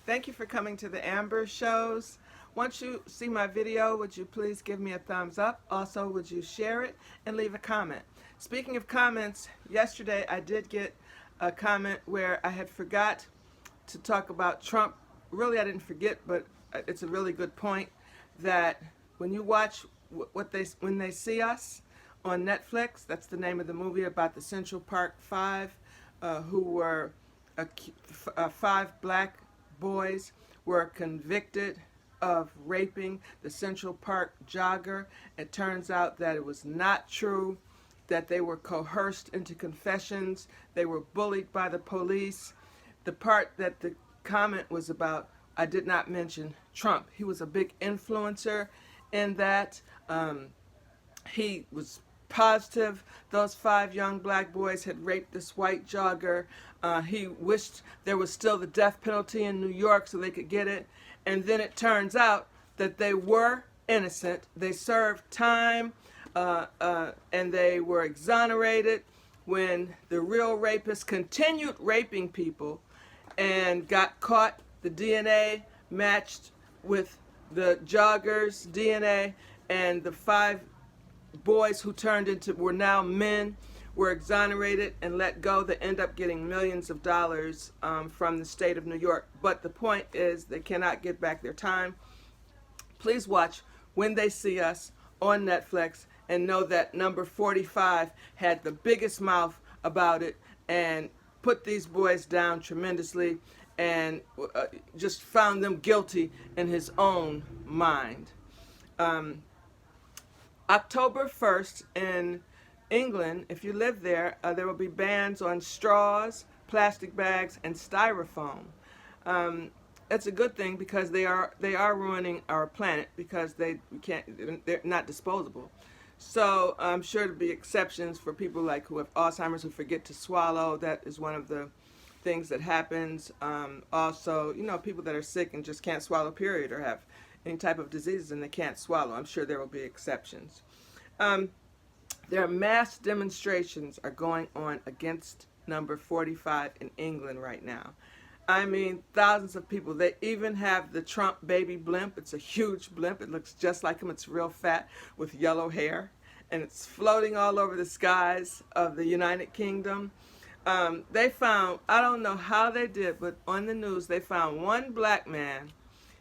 Thank you for coming to the Amber Shows. Once you see my video, would you please give me a thumbs up? Also, would you share it and leave a comment? Speaking of comments, yesterday I did get a comment where I had forgot to talk about Trump. Really, I didn't forget, but it's a really good point that when you watch when they see us on Netflix, that's the name of the movie about the Central Park Five, who were five black boys were convicted of raping the Central Park jogger. It turns out that it was not true, that they were coerced into confessions. They were bullied by the police. The part that the comment was about, I did not mention Trump. He was a big influencer in that. He was positive those five young black boys had raped this white jogger. He wished there was still the death penalty in New York so they could get it. And then it turns out that they were innocent. They served time and they were exonerated when the real rapist continued raping people and got caught. The DNA matched with the jogger's DNA, and the five boys who turned into were now men were exonerated and let go. They end up getting millions of dollars from the state of New York. But the point is they cannot get back their time. Please watch When They See Us on Netflix and know that number 45 had the biggest mouth about it and put these boys down tremendously and just found them guilty in his own mind. October 1st in England, if you live there, there will be bans on straws, plastic bags, and styrofoam. That's a good thing because they are ruining our planet because they're not disposable. So I'm sure there'll be exceptions for people like who have Alzheimer's who forget to swallow. That is one of the things that happens. Also, people that are sick and just can't swallow, period, or have any type of diseases and they can't swallow. I'm sure there will be exceptions. There are mass demonstrations are going on against number 45 in England right now. I mean, thousands of people. They even have the Trump baby blimp. It's a huge blimp. It looks just like him. It's real fat with yellow hair. And it's floating all over the skies of the United Kingdom. They found, I don't know how they did, but on the news they found one black man.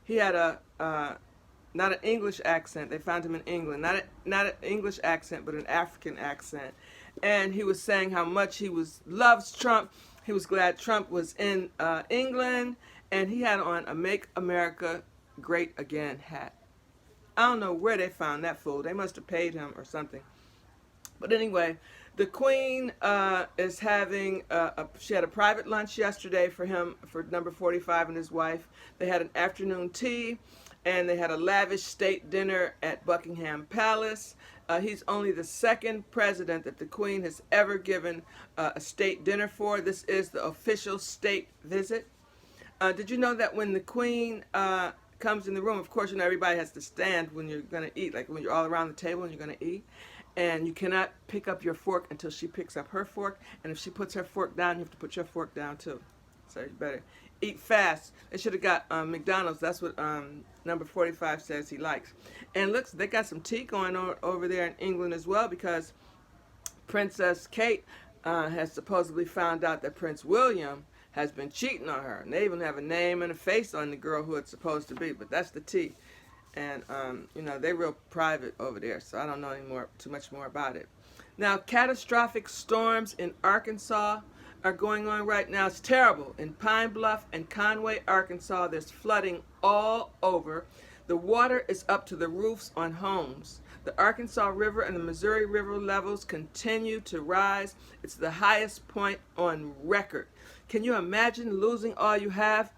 He had not an English accent. They found him in England. Not an English accent, but an African accent. And he was saying how much he loves Trump. He was glad Trump was in England, and he had on a Make America Great Again hat. I don't know where they found that fool. They must have paid him or something. But anyway, the Queen is having, she had a private lunch yesterday for him, for number 45 and his wife. They had an afternoon tea, and they had a lavish state dinner at Buckingham Palace. He's only the second president that the Queen has ever given a state dinner for. This is the official state visit. Did you know that when the Queen comes in the room, of course, everybody has to stand when you're going to eat, like when you're all around the table and you're going to eat. And you cannot pick up your fork until she picks up her fork. And if she puts her fork down, you have to put your fork down too. So you better eat fast. They should have got McDonald's. That's what number 45 says he likes. And looks, they got some tea going on over there in England as well because Princess Kate has supposedly found out that Prince William has been cheating on her. And they even have a name and a face on the girl who it's supposed to be. But that's the tea. And, they're real private over there, so I don't know too much more about it. Now, catastrophic storms in Arkansas are going on right now. It's terrible. In Pine Bluff and Conway, Arkansas, there's flooding all over. The water is up to the roofs on homes. The Arkansas River and the Missouri River levels continue to rise. It's the highest point on record. Can you imagine losing all you have?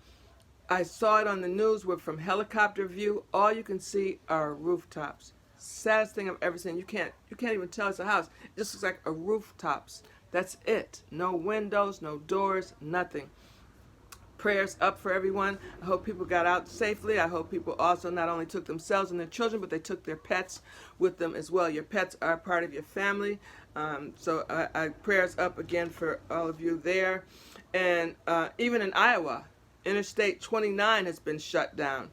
I saw it on the news where from helicopter view, all you can see are rooftops. Saddest thing I've ever seen. You can't even tell it's a house. It just looks like a rooftops. That's it. No windows, no doors, nothing. Prayers up for everyone. I hope people got out safely. I hope people also not only took themselves and their children, but they took their pets with them as well. Your pets are part of your family. So prayers up again for all of you there. And even in Iowa, Interstate 29 has been shut down.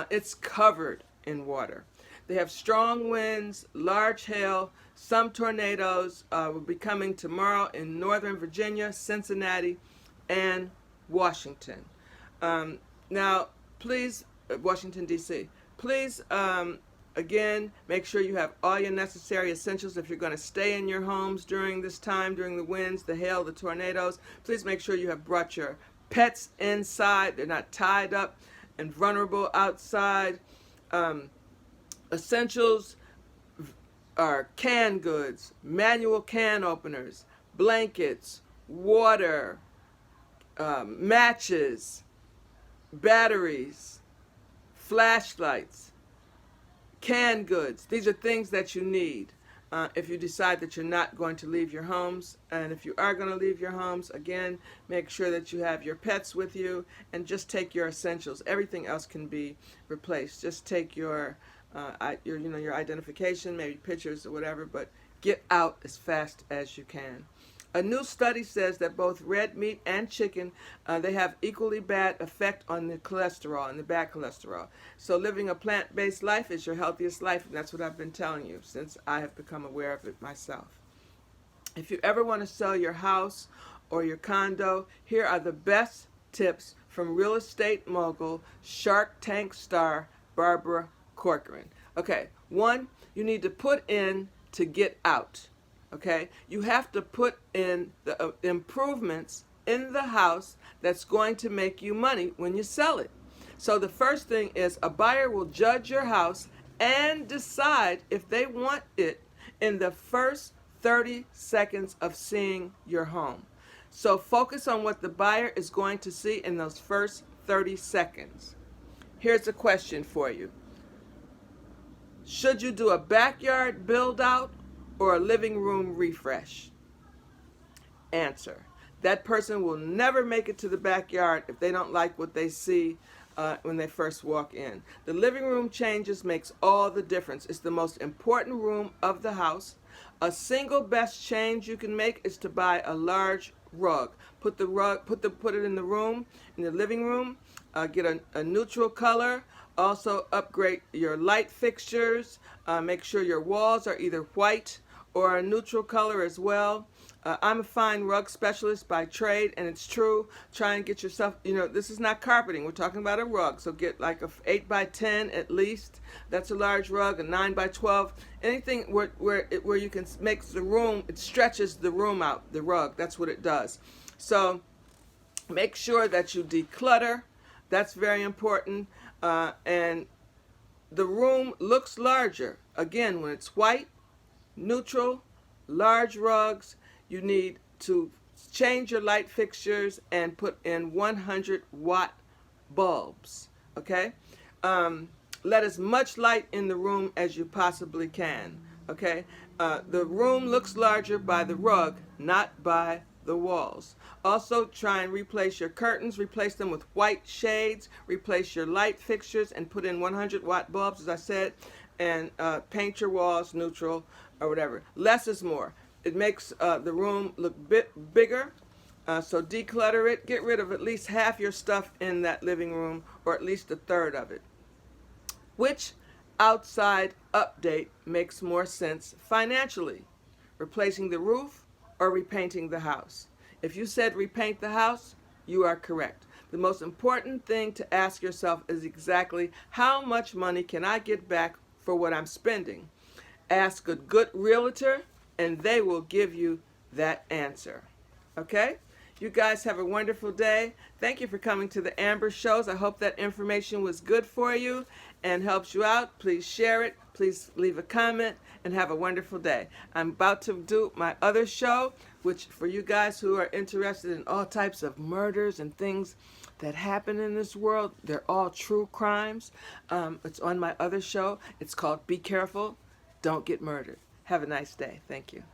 It's covered in water. They have strong winds, large hail, some tornadoes will be coming tomorrow in Northern Virginia, Cincinnati, and Washington. Now, please, Washington, D.C., please, again, make sure you have all your necessary essentials if you're going to stay in your homes during this time, during the winds, the hail, the tornadoes. Please make sure you have brought your pets inside. They're not tied up and vulnerable outside. Essentials are canned goods, manual can openers, blankets, water, matches, batteries, flashlights, canned goods. These are things that you need if you decide that you're not going to leave your homes. And if you are going to leave your homes, again, make sure that you have your pets with you and just take your essentials. Everything else can be replaced. Just take your identification, maybe pictures or whatever, but get out as fast as you can. A new study says that both red meat and chicken, they have equally bad effect on the cholesterol and the bad cholesterol. So living a plant-based life is your healthiest life, and that's what I've been telling you since I have become aware of it myself. If you ever want to sell your house or your condo, here are the best tips from real estate mogul, Shark Tank star, Barbara Corcoran. Okay, one, you need to put in to get out. Okay, you have to put in the improvements in the house that's going to make you money when you sell it. So the first thing is a buyer will judge your house and decide if they want it in the first 30 seconds of seeing your home. So focus on what the buyer is going to see in those first 30 seconds. Here's a question for you. Should you do a backyard build out or a living room refresh? Answer. That person will never make it to the backyard if they don't like what they see when they first walk in. The living room changes makes all the difference. It's the most important room of the house. A single best change you can make is to buy a large rug. Put it in the room, in the living room. Get a neutral color. Also upgrade your light fixtures. Make sure your walls are either white or a neutral color as well. I'm a fine rug specialist by trade, and it's true. Try and get yourself, this is not carpeting. We're talking about a rug. So get like a 8 by 10 at least. That's a large rug. A 9 by 12. Anything where you can make the room, it stretches the room out, the rug. That's what it does. So make sure that you declutter. That's very important. And the room looks larger. Again, when it's white, neutral, large rugs, you need to change your light fixtures and put in 100-watt bulbs. Okay? Let as much light in the room as you possibly can. Okay? The room looks larger by the rug, not by the walls. Also, try and replace your curtains, replace them with white shades, replace your light fixtures, and put in 100-watt bulbs, as I said, and paint your walls neutral or whatever. Less is more. It makes the room look a bit bigger, so declutter it. Get rid of at least half your stuff in that living room, or at least a third of it. Which outside update makes more sense financially? Replacing the roof or repainting the house? If you said repaint the house, you are correct. The most important thing to ask yourself is exactly how much money can I get back for what I'm spending? Ask a good realtor and they will give you that answer. Okay? You guys have a wonderful day. Thank you for coming to the Amber Shows. I hope that information was good for you and helps you out. Please share it. Please leave a comment and have a wonderful day. I'm about to do my other show, which for you guys who are interested in all types of murders and things that happen in this world, they're all true crimes. It's on my other show. It's called Be Careful, Don't Get Murdered. Have a nice day. Thank you.